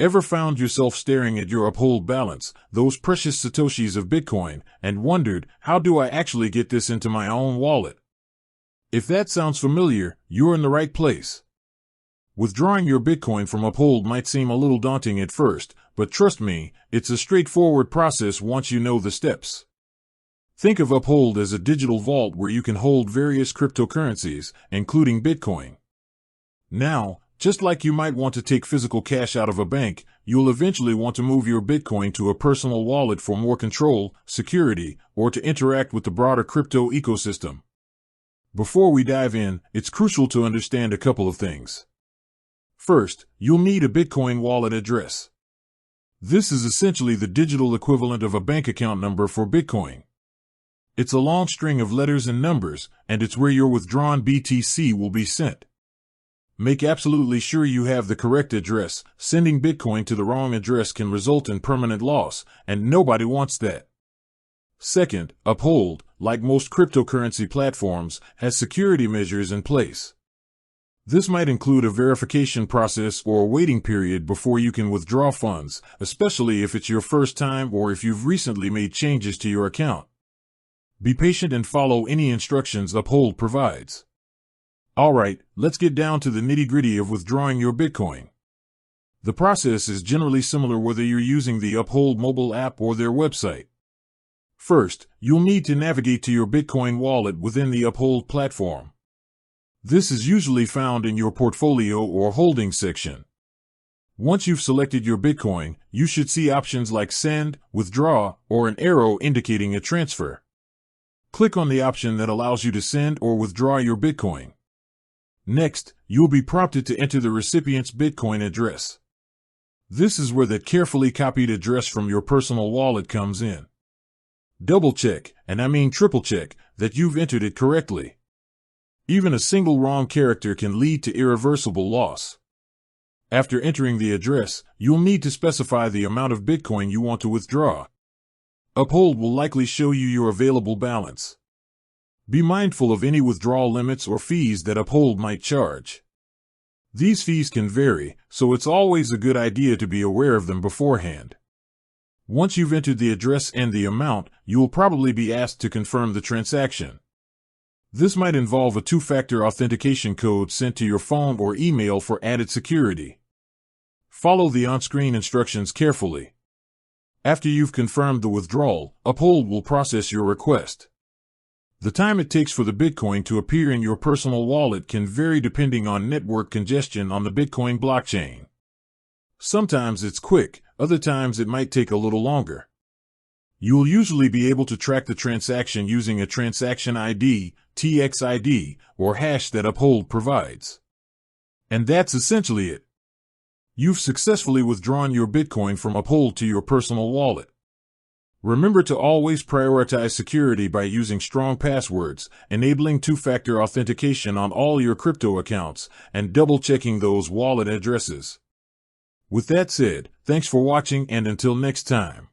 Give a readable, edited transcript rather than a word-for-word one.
Ever found yourself staring at your Uphold balance, those precious satoshis of Bitcoin, and wondered, how do I actually get this into my own wallet? If that sounds familiar, you're in the right place. Withdrawing your Bitcoin from Uphold might seem a little daunting at first, but trust me, it's a straightforward process once you know the steps. Think of Uphold as a digital vault where you can hold various cryptocurrencies, including Bitcoin. Now, just like you might want to take physical cash out of a bank, you'll eventually want to move your Bitcoin to a personal wallet for more control, security, or to interact with the broader crypto ecosystem. Before we dive in, it's crucial to understand a couple of things. First, you'll need a Bitcoin wallet address. This is essentially the digital equivalent of a bank account number for Bitcoin. It's a long string of letters and numbers, and it's where your withdrawn BTC will be sent. Make absolutely sure you have the correct address. Sending Bitcoin to the wrong address can result in permanent loss, and nobody wants that. Second, Uphold, like most cryptocurrency platforms, has security measures in place. This might include a verification process or a waiting period before you can withdraw funds, especially if it's your first time or if you've recently made changes to your account. Be patient and follow any instructions Uphold provides. Alright, let's get down to the nitty-gritty of withdrawing your Bitcoin. The process is generally similar whether you're using the Uphold mobile app or their website. First, you'll need to navigate to your Bitcoin wallet within the Uphold platform. This is usually found in your portfolio or holdings section. Once you've selected your Bitcoin, you should see options like send, withdraw, or an arrow indicating a transfer. Click on the option that allows you to send or withdraw your Bitcoin. Next, you'll be prompted to enter the recipient's Bitcoin address. This is where that carefully copied address from your personal wallet comes in. Double check, and I mean triple check, that you've entered it correctly. Even a single wrong character can lead to irreversible loss. After entering the address, you'll need to specify the amount of Bitcoin you want to withdraw. Uphold will likely show you your available balance. Be mindful of any withdrawal limits or fees that Uphold might charge. These fees can vary, so it's always a good idea to be aware of them beforehand. Once you've entered the address and the amount, you will probably be asked to confirm the transaction. This might involve a two-factor authentication code sent to your phone or email for added security. Follow the on-screen instructions carefully. After you've confirmed the withdrawal, Uphold will process your request. The time it takes for the Bitcoin to appear in your personal wallet can vary depending on network congestion on the Bitcoin blockchain. Sometimes it's quick, other times it might take a little longer. You'll usually be able to track the transaction using a transaction ID, TXID, or hash that Uphold provides. And that's essentially it. You've successfully withdrawn your Bitcoin from Uphold to your personal wallet. Remember to always prioritize security by using strong passwords, enabling two-factor authentication on all your crypto accounts, and double-checking those wallet addresses. With that said, thanks for watching and until next time.